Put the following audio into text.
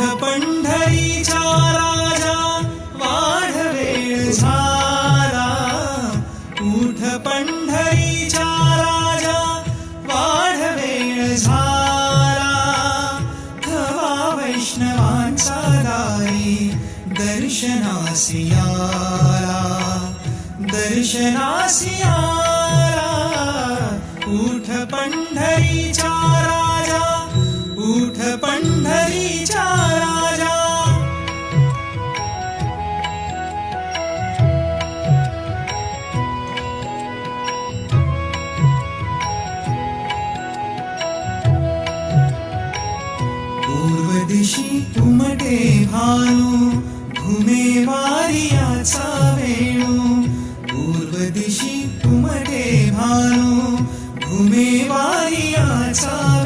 पंढरीचा राजा वाढवेळ झाला. उठ पंढरीचा राजा वाढवेळ झाला. थवा वैष्णवांचा दारी दर्शनासी आला. दर्शनासी आला. उठ पंढरीचा राजा. उठ पंढरीचा राजा. पूर्व दिशी उमटे भानू घुमे वारियाचा वेणू. पूर्व दिशी उमटे भानू घुमे वारियाचा